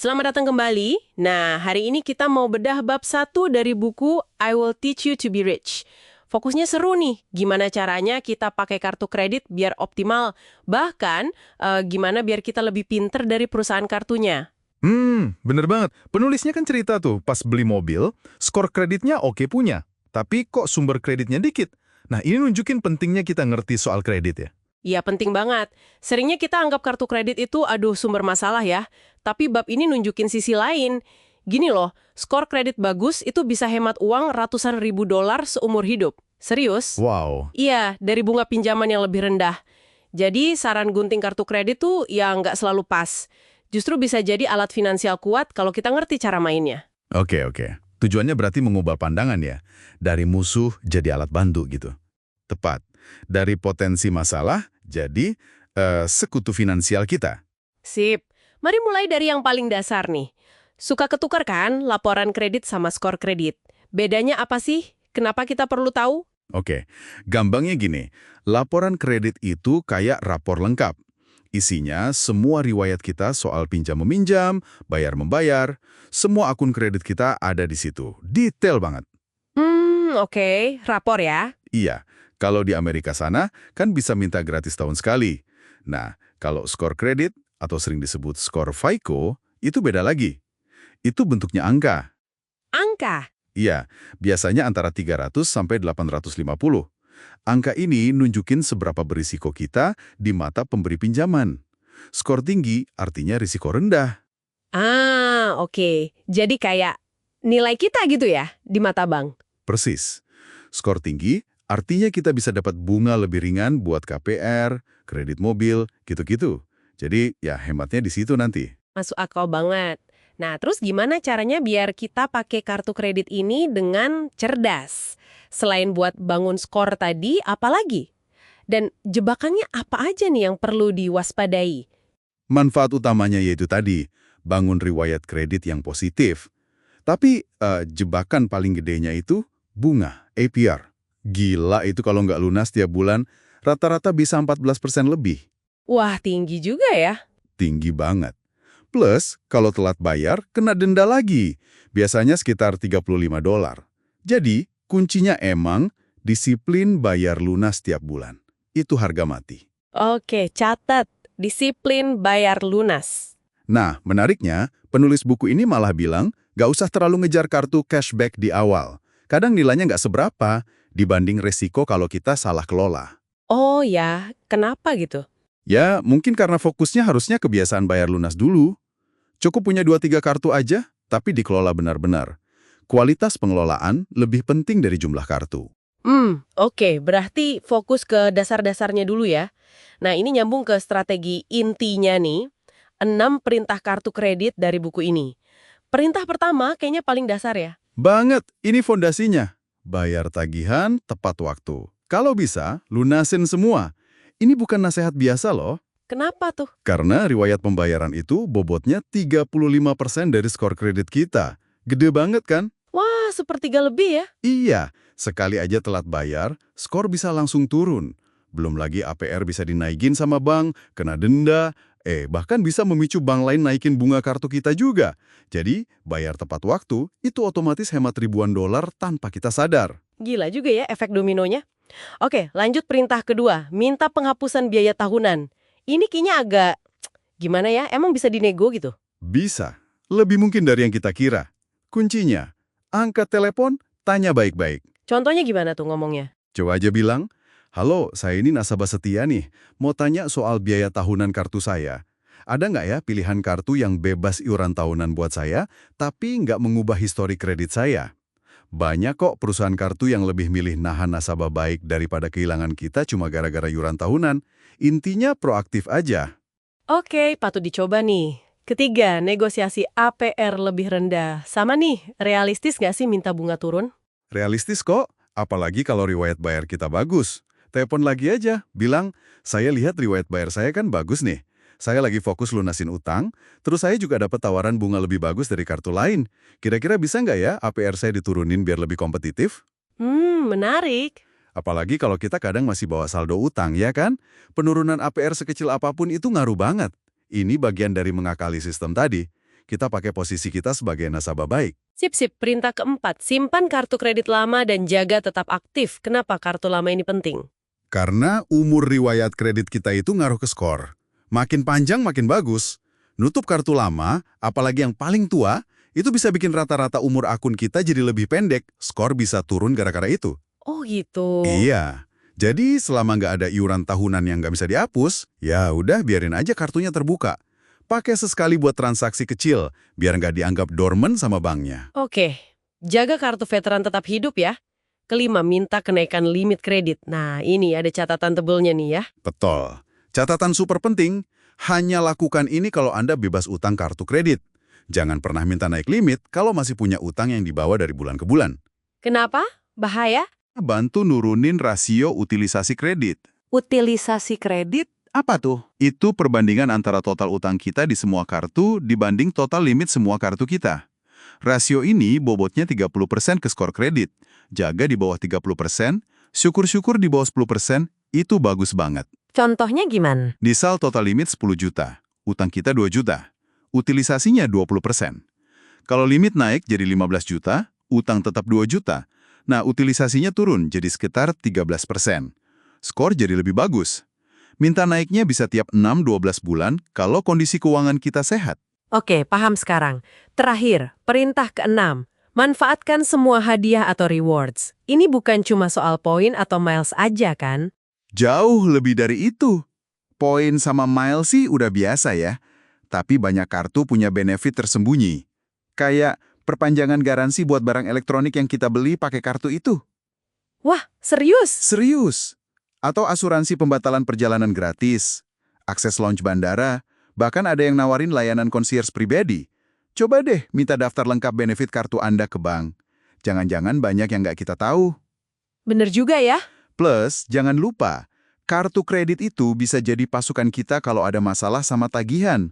Selamat datang kembali. Nah, hari ini kita mau bedah bab 1 dari buku I Will Teach You to Be Rich. Fokusnya seru nih, gimana caranya kita pakai kartu kredit biar optimal. Bahkan, gimana biar kita lebih pinter dari perusahaan kartunya. Bener banget. Penulisnya kan cerita tuh, pas beli mobil, skor kreditnya oke punya. Tapi kok sumber kreditnya dikit? Nah, ini nunjukin pentingnya kita ngerti soal kredit ya. Iya, penting banget. Seringnya kita anggap kartu kredit itu aduh sumber masalah ya. Tapi bab ini nunjukin sisi lain. Gini loh, skor kredit bagus itu bisa hemat uang ratusan ribu dolar seumur hidup. Serius? Wow. Iya, dari bunga pinjaman yang lebih rendah. Jadi saran gunting kartu kredit tuh ya nggak selalu pas. Justru bisa jadi alat finansial kuat kalau kita ngerti cara mainnya. Oke. Tujuannya berarti mengubah pandangan ya. Dari musuh jadi alat bantu gitu. Tepat. Dari potensi masalah jadi sekutu finansial kita. Sip. Mari mulai dari yang paling dasar nih. Suka ketukar kan laporan kredit sama skor kredit? Bedanya apa sih? Kenapa kita perlu tahu? Oke, gampangnya gini. Laporan kredit itu kayak rapor lengkap. Isinya semua riwayat kita soal pinjam-meminjam, bayar-membayar, semua akun kredit kita ada di situ. Detail banget. Oke. Rapor ya. Iya, kalau di Amerika sana kan bisa minta gratis tahun sekali. Nah, kalau skor kredit atau sering disebut skor FICO, itu beda lagi. Itu bentuknya angka. Angka. Iya, biasanya antara 300 sampai 850. Angka ini nunjukin seberapa berisiko kita di mata pemberi pinjaman. Skor tinggi artinya risiko rendah. Oke. Jadi kayak nilai kita gitu ya di mata bank. Persis. Skor tinggi artinya kita bisa dapat bunga lebih ringan buat KPR, kredit mobil, gitu-gitu. Jadi ya hematnya di situ nanti. Masuk akal banget. Nah, terus gimana caranya biar kita pakai kartu kredit ini dengan cerdas? Selain buat bangun skor tadi, apa lagi? Dan jebakannya apa aja nih yang perlu diwaspadai? Manfaat utamanya yaitu tadi, bangun riwayat kredit yang positif. Tapi jebakan paling gedenya itu bunga, APR. Gila itu kalau nggak lunas tiap bulan, rata-rata bisa 14% lebih. Wah, tinggi juga ya. Tinggi banget. Plus, kalau telat bayar, kena denda lagi. Biasanya sekitar $35. Jadi, kuncinya emang disiplin bayar lunas tiap bulan. Itu harga mati. Oke, catat. Disiplin bayar lunas. Nah, menariknya, penulis buku ini malah bilang, nggak usah terlalu ngejar kartu cashback di awal. Kadang nilainya nggak seberapa dibanding resiko kalau kita salah kelola. Oh ya, kenapa gitu? Ya, mungkin karena fokusnya harusnya kebiasaan bayar lunas dulu. Cukup punya 2-3 kartu aja, tapi dikelola benar-benar. Kualitas pengelolaan lebih penting dari jumlah kartu. Oke, berarti fokus ke dasar-dasarnya dulu ya. Nah, ini nyambung ke strategi intinya nih, 6 perintah kartu kredit dari buku ini. Perintah pertama kayaknya paling dasar ya. Banget, ini fondasinya. Bayar tagihan tepat waktu. Kalau bisa, lunasin semua. Ini bukan nasihat biasa loh. Kenapa tuh? Karena riwayat pembayaran itu bobotnya 35% dari skor kredit kita. Gede banget kan? Wah, sepertiga lebih ya. Iya, sekali aja telat bayar, skor bisa langsung turun. Belum lagi APR bisa dinaikin sama bank, kena denda, bahkan bisa memicu bank lain naikin bunga kartu kita juga. Jadi, bayar tepat waktu, itu otomatis hemat ribuan dolar tanpa kita sadar. Gila juga ya efek dominonya. Oke, lanjut perintah kedua, minta penghapusan biaya tahunan. Ini kayaknya agak, gimana ya, emang bisa dinego gitu? Bisa, lebih mungkin dari yang kita kira. Kuncinya, angkat telepon, tanya baik-baik. Contohnya gimana tuh ngomongnya? Coba aja bilang, halo, saya ini nasabah setia nih, mau tanya soal biaya tahunan kartu saya. Ada nggak ya pilihan kartu yang bebas iuran tahunan buat saya, tapi nggak mengubah histori kredit saya? Banyak kok perusahaan kartu yang lebih milih nahan nasabah baik daripada kehilangan kita cuma gara-gara iuran tahunan. Intinya proaktif aja. Oke, patut dicoba nih. Ketiga, negosiasi APR lebih rendah. Sama nih, realistis nggak sih minta bunga turun? Realistis kok, apalagi kalau riwayat bayar kita bagus. Telepon lagi aja, bilang, saya lihat riwayat bayar saya kan bagus nih. Saya lagi fokus lunasin utang, terus saya juga dapat tawaran bunga lebih bagus dari kartu lain. Kira-kira bisa nggak ya APR saya diturunin biar lebih kompetitif? Menarik. Apalagi kalau kita kadang masih bawa saldo utang, ya kan? Penurunan APR sekecil apapun itu ngaruh banget. Ini bagian dari mengakali sistem tadi. Kita pakai posisi kita sebagai nasabah baik. Sip-sip, perintah keempat, simpan kartu kredit lama dan jaga tetap aktif. Kenapa kartu lama ini penting? Karena umur riwayat kredit kita itu ngaruh ke skor. Makin panjang makin bagus. Nutup kartu lama, apalagi yang paling tua, itu bisa bikin rata-rata umur akun kita jadi lebih pendek. Skor bisa turun gara-gara itu. Oh gitu. Iya. Jadi selama nggak ada iuran tahunan yang nggak bisa dihapus, ya udah biarin aja kartunya terbuka. Pakai sesekali buat transaksi kecil, biar nggak dianggap dormant sama banknya. Oke, jaga kartu veteran tetap hidup ya. Kelima, minta kenaikan limit kredit. Nah, ini ada catatan tebelnya nih ya. Betul. Catatan super penting, hanya lakukan ini kalau Anda bebas utang kartu kredit. Jangan pernah minta naik limit kalau masih punya utang yang dibawa dari bulan ke bulan. Kenapa? Bahaya? Bantu nurunin rasio utilisasi kredit. Utilisasi kredit? Apa tuh? Itu perbandingan antara total utang kita di semua kartu dibanding total limit semua kartu kita. Rasio ini bobotnya 30% ke skor kredit. Jaga di bawah 30%, syukur-syukur di bawah 10%, itu bagus banget. Contohnya gimana? Misal total limit 10 juta, utang kita 2 juta. Utilisasinya 20%. Kalau limit naik jadi 15 juta, utang tetap 2 juta. Nah, utilisasinya turun jadi sekitar 13%. Skor jadi lebih bagus. Minta naiknya bisa tiap 6-12 bulan kalau kondisi keuangan kita sehat. Oke, paham sekarang. Terakhir, perintah keenam. Manfaatkan semua hadiah atau rewards. Ini bukan cuma soal poin atau miles aja kan? Jauh lebih dari itu. Poin sama miles sih udah biasa ya. Tapi banyak kartu punya benefit tersembunyi. Kayak perpanjangan garansi buat barang elektronik yang kita beli pakai kartu itu. Wah, serius? Serius. Atau asuransi pembatalan perjalanan gratis, akses lounge bandara, bahkan ada yang nawarin layanan concierge pribadi. Coba deh minta daftar lengkap benefit kartu Anda ke bank. Jangan-jangan banyak yang nggak kita tahu. Bener juga ya? Plus, jangan lupa, kartu kredit itu bisa jadi pasukan kita kalau ada masalah sama tagihan.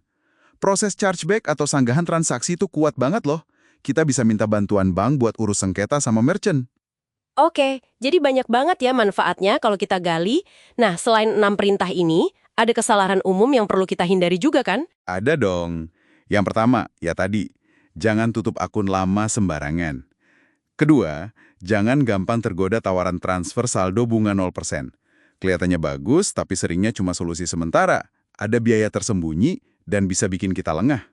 Proses chargeback atau sanggahan transaksi itu kuat banget loh. Kita bisa minta bantuan bank buat urus sengketa sama merchant. Oke, jadi banyak banget ya manfaatnya kalau kita gali. Nah, selain 6 perintah ini, ada kesalahan umum yang perlu kita hindari juga kan? Ada dong. Yang pertama, ya tadi, jangan tutup akun lama sembarangan. Kedua, jangan gampang tergoda tawaran transfer saldo bunga 0%. Kelihatannya bagus, tapi seringnya cuma solusi sementara. Ada biaya tersembunyi dan bisa bikin kita lengah.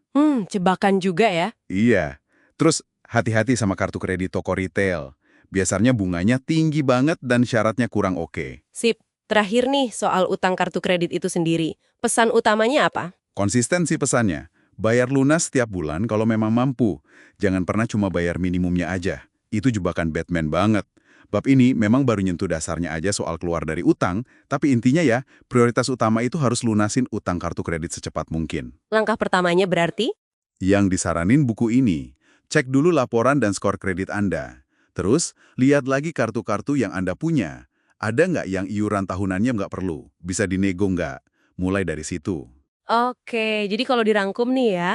Jebakan juga ya. Iya. Terus, hati-hati sama kartu kredit toko retail. Biasanya bunganya tinggi banget dan syaratnya kurang oke. Sip. Terakhir nih soal utang kartu kredit itu sendiri. Pesan utamanya apa? Konsistensi pesannya. Bayar lunas setiap bulan kalau memang mampu. Jangan pernah cuma bayar minimumnya aja. Itu jebakan Batman banget. Bab ini memang baru nyentuh dasarnya aja soal keluar dari utang, tapi intinya ya, prioritas utama itu harus lunasin utang kartu kredit secepat mungkin. Langkah pertamanya berarti? Yang disaranin buku ini, cek dulu laporan dan skor kredit Anda. Terus, lihat lagi kartu-kartu yang Anda punya. Ada nggak yang iuran tahunannya nggak perlu? Bisa dinego nggak? Mulai dari situ. Oke, jadi kalau dirangkum nih ya.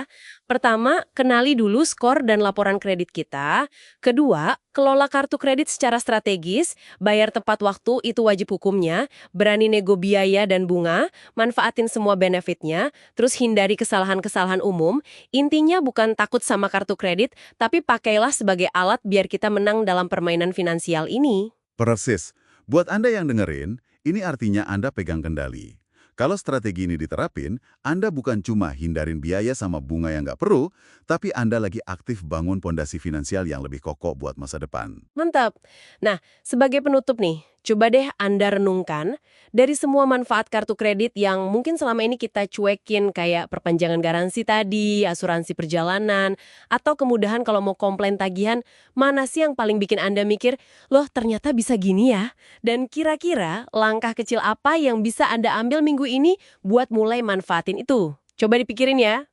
Pertama, kenali dulu skor dan laporan kredit kita. Kedua, kelola kartu kredit secara strategis, bayar tepat waktu itu wajib hukumnya, berani nego biaya dan bunga, manfaatin semua benefitnya, terus hindari kesalahan-kesalahan umum. Intinya bukan takut sama kartu kredit, tapi pakailah sebagai alat biar kita menang dalam permainan finansial ini. Persis. Buat Anda yang dengerin, ini artinya Anda pegang kendali. Kalau strategi ini diterapin, Anda bukan cuma hindarin biaya sama bunga yang nggak perlu, tapi Anda lagi aktif bangun pondasi finansial yang lebih kokoh buat masa depan. Mantap. Nah, sebagai penutup nih, coba deh Anda renungkan dari semua manfaat kartu kredit yang mungkin selama ini kita cuekin kayak perpanjangan garansi tadi, asuransi perjalanan, atau kemudahan kalau mau komplain tagihan, mana sih yang paling bikin Anda mikir, loh ternyata bisa gini ya? Dan kira-kira langkah kecil apa yang bisa Anda ambil minggu ini buat mulai manfaatin itu? Coba dipikirin ya.